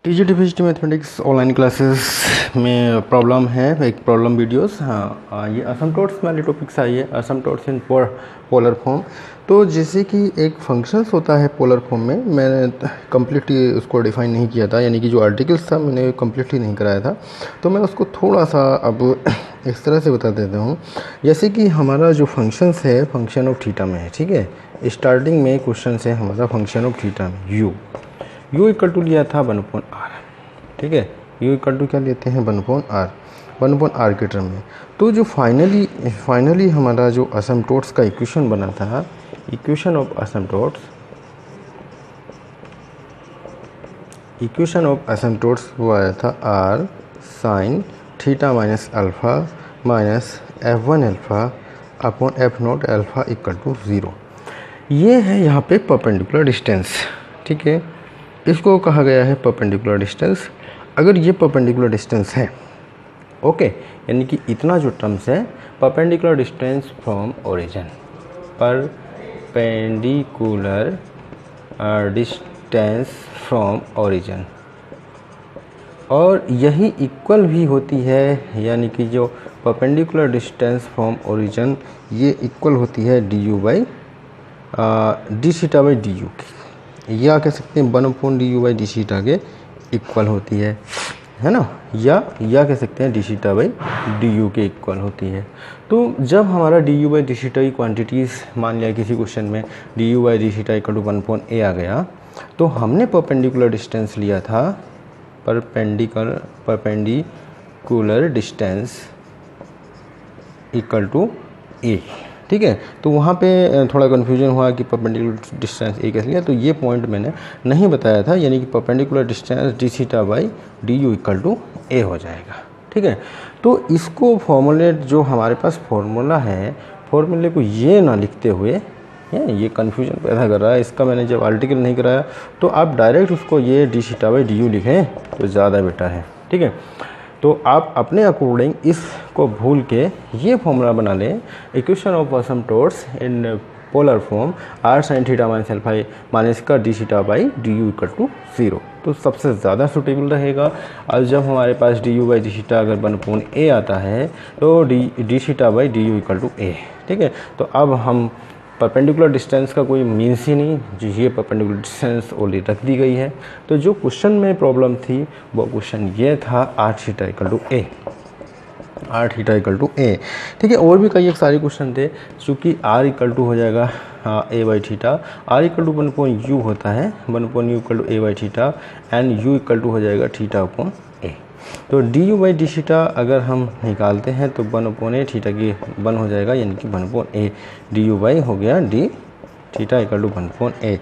TGT mathematics online classes में problem है, एक प्रॉब्लम वीडियोस। हाँ, ये असमटोट्स वाले टॉपिक्स आई है, असमटोट्स इन पोलर फॉर्म। तो जैसे कि एक फंक्शंस होता है पोलर फॉर्म में, मैंने कम्प्लीटली उसको डिफ़ाइन नहीं किया था, यानी कि जो आर्टिकल्स था मैंने कम्प्लीटली नहीं कराया था। तो मैं उसको थोड़ा सा अब इस तरह से बता देता हूँ। जैसे कि हमारा जो फंक्शंस है फंक्शन ऑफ थीटा में है, ठीक है। स्टार्टिंग में क्वेश्चन है हमारा फंक्शन ऑफ थीटा में यू इक्वल टू लिया था 1/r, ठीक है। यू इक्वल टू क्या लेते हैं 1/r के टर्म में। तो जो फाइनली हमारा जो असमटोट्स का इक्वेशन बना था, इक्वेशन ऑफ असमटोट्स वो आया था r sin theta minus alpha minus f1 alpha upon f0 alpha equal to 0। ये है यहाँ पे परपेंडिकुलर डिस्टेंस, ठीक है। इसको कहा गया है परपेंडिकुलर डिस्टेंस। अगर ये परपेंडिकुलर डिस्टेंस है, ओके, यानी कि इतना जो टर्म्स है perpendicular distance from origin, perpendicular distance from origin, और यही इक्वल भी होती है, यानी कि जो परपेंडिकुलर डिस्टेंस फ्रॉम ओरिजिन ये इक्वल होती है du by D theta by D you की, या कह सकते हैं 1/du बाई डी थीटा के इक्वल होती है ना, या कह सकते हैं D theta by D you के इक्वल होती है। तो जब हमारा D U by D theta की क्वान्टिटीज़, मान लिया किसी क्वेश्चन में D U by D theta equal to 1/a आ गया, तो हमने परपेंडिकुलर डिस्टेंस लिया था, perpendicular distance equal to a, ठीक है। तो वहाँ पे थोड़ा कन्फ्यूजन हुआ कि परपेंडिकुलर डिस्टेंस a कैसे लिया, तो ये पॉइंट मैंने नहीं बताया था, यानी कि perpendicular distance D theta by D U equal to a हो जाएगा, ठीक है। तो इसको फॉर्मूलेट, जो हमारे पास फॉर्मूला है, फॉर्मूले को ये ना लिखते हुए, ये कन्फ्यूजन पैदा कर रहा है, इसका मैंने जब आर्टिकल नहीं कराया तो आप डायरेक्ट उसको ये D theta by D you लिखें तो ज़्यादा बेटर है, ठीक है। तो आप अपने अकॉर्डिंग इसको भूल के ये फॉर्मूला बना लें, equation of asymptotes in polar form r sin theta minus alpha minus का D theta by D U equal to 0, तो सबसे ज़्यादा सूटेबल रहेगा। और जब हमारे पास D U by D theta अगर 1/a आता है तो D theta by D U equal to a, ठीक है। तो अब हम परपेंडिकुलर डिस्टेंस का कोई मीन्स ही नहीं, जो ये परपेंडिकुलर डिस्टेंस ऑलरेडी रख दी गई है। तो जो क्वेश्चन में प्रॉब्लम थी वो क्वेश्चन ये था r theta equal to a, ठीक है। और भी कई एक सारे क्वेश्चन थे, चूँकि r इक्वल टू हो जाएगा a by theta, r equal to 1/u होता है, 1/u equal to a by theta, and u equal to हो जाएगा थीटा अपॉन a। तो D U by D theta अगर हम निकालते हैं तो 1/a थीटा की 1 हो जाएगा, यानी कि 1/a डी यू बाई हो गया D theta equal to 1/a।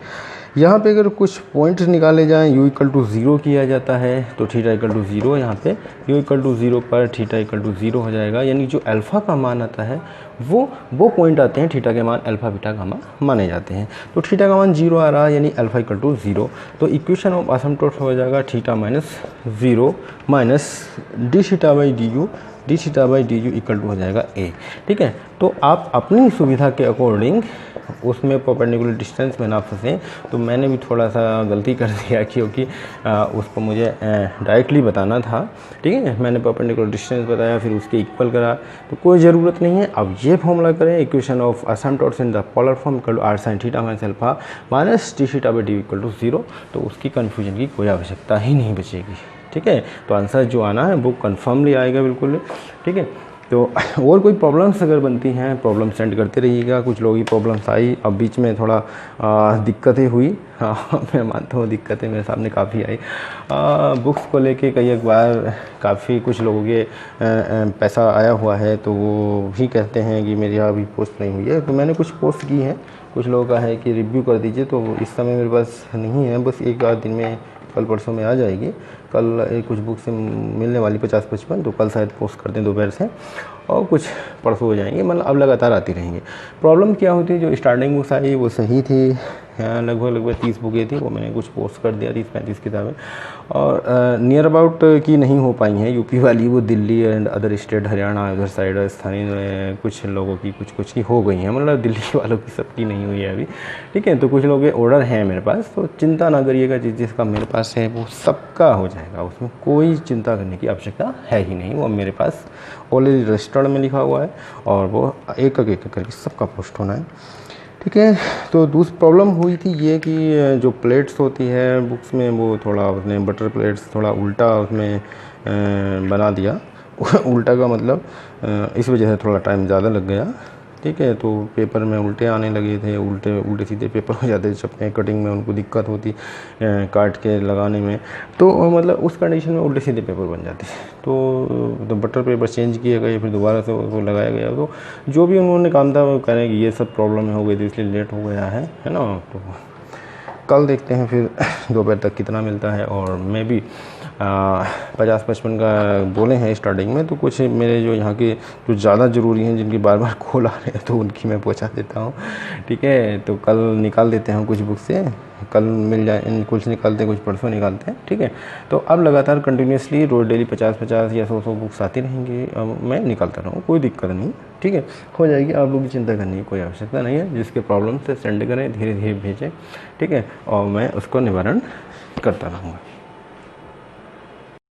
यहाँ पे अगर कुछ पॉइंट निकाले जाएँ, u इक्वल टू 0 किया जाता है तो थीटा इक्वल टू 0, यहाँ पे u इक्वल टू 0 पर थीटा इक्वल टू 0 हो जाएगा, यानी जो अल्फ़ा का मान आता है वो पॉइंट आते हैं थीटा के मान अल्फ़ा बीटा गामा माने जाते हैं। तो थीटा का मान 0 आ रहा है, यानी अल्फ़ा इक्वल टू 0, तो इक्वेशन ऑफ असमटोट्स हो जाएगा theta minus 0 minus D theta by D U, D theta by D U equal to हो जाएगा a, ठीक है। तो आप अपनी सुविधा के अकॉर्डिंग उसमें परपेंडिकुलर डिस्टेंस में ना फंसें। तो मैंने भी थोड़ा सा गलती कर दिया, क्योंकि उसको मुझे डायरेक्टली बताना था, ठीक है। मैंने परपेंडिकुलर डिस्टेंस बताया, फिर उसके इक्वल करा, तो कोई ज़रूरत नहीं है। अब ये फॉर्मूला करें, equation of asymptotes in the polar form equal to r sin theta minus alpha minus D theta by D equal to 0, तो उसकी कन्फ्यूजन की कोई आवश्यकता ही नहीं बचेगी, ठीक है। तो आंसर जो आना है वो कन्फर्मली आएगा, बिल्कुल, ठीक है। तो और कोई प्रॉब्लम्स अगर बनती हैं, प्रॉब्लम सेंड करते रहिएगा। कुछ लोगों की प्रॉब्लम्स आई, अब बीच में थोड़ा दिक्कतें हुई, मैं मानता हूँ दिक्कतें मेरे सामने काफ़ी आई। बुक्स को लेके कई एक बार काफ़ी कुछ लोगों के पैसा आया हुआ है, तो वो भी कहते हैं कि मेरी अभी पोस्ट नहीं हुई है। तो मैंने कुछ पोस्ट की है, कुछ लोगों का है कि रिव्यू कर दीजिए, तो इस समय मेरे पास नहीं है, बस एक आध दिन में, कल परसों में आ जाएगी। कल कुछ बुक से मिलने वाली 50-55, तो कल शायद पोस्ट कर दें दोपहर से, और कुछ परसों हो जाएंगे, मतलब अब लगातार आती रहेंगी। प्रॉब्लम क्या होती है, जो स्टार्टिंग बुक्स आई वो सही थी, लगभग 30 बुकें थी, वो मैंने कुछ पोस्ट कर दिया, 30-35 किताबें। और नियर अबाउट की नहीं हो पाई हैं यूपी वाली, वो Delhi and other state, Haryana उधर साइड स्थानीय कुछ लोगों की कुछ की हो गई हैं, मतलब दिल्ली वालों की सबकी नहीं हुई है अभी, ठीक है। तो कुछ लोगों के ऑर्डर हैं मेरे पास, तो चिंता ना करिएगा, जिसका मेरे पास है वो सबका हो जाएगा, उसमें कोई चिंता करने की आवश्यकता है ही नहीं। वो मेरे पास ऑलरेडी रजिस्टर्ड में लिखा हुआ है और वो एक एक करके सबका पोस्ट होना है, ठीक है। तो दूसरी प्रॉब्लम हुई थी ये कि जो प्लेट्स होती है बुक्स में, वो थोड़ा उसने बटर प्लेट्स थोड़ा उल्टा उसमें बना दिया उल्टा का मतलब इस वजह से थोड़ा टाइम ज़्यादा लग गया, ठीक है। तो पेपर में उल्टे आने लगे थे, उल्टे सीधे पेपर हो जाते थे छपने, कटिंग में उनको दिक्कत होती काट के लगाने में, तो मतलब उस कंडीशन में उल्टे सीधे पेपर बन जाते। तो बटर पेपर चेंज किए गए, फिर दोबारा से उसको लगाया गया। तो जो भी उन्होंने काम था वो कह रहे हैं कि ये सब प्रॉब्लम हो गई थी इसलिए लेट हो गया है ना। तो कल देखते हैं फिर दोपहर तक कितना मिलता है। और मैं भी 50-55 का बोले हैं स्टार्टिंग में, तो कुछ मेरे जो यहाँ के जो ज़्यादा ज़रूरी हैं, जिनकी बार बार कॉल आ रहे हैं, तो उनकी मैं पहुँचा देता हूँ, ठीक है। तो कल निकाल देते हैं कुछ बुक से, कल मिल जाए, कुछ निकालते हैं, कुछ परसों निकालते हैं, ठीक है। तो अब लगातार कंटिन्यूसली रोज़ डेली 50-50 या 100 बुक्स आती रहेंगी, अब मैं निकालता रहूँ, कोई दिक्कत नहीं, ठीक है, हो जाएगी। आप लोग की चिंता करने की कोई आवश्यकता नहीं है। जिसके प्रॉब्लम से सेंड करें, धीरे धीरे भेजें, ठीक है, और मैं उसको निवारण करता रहूँगा।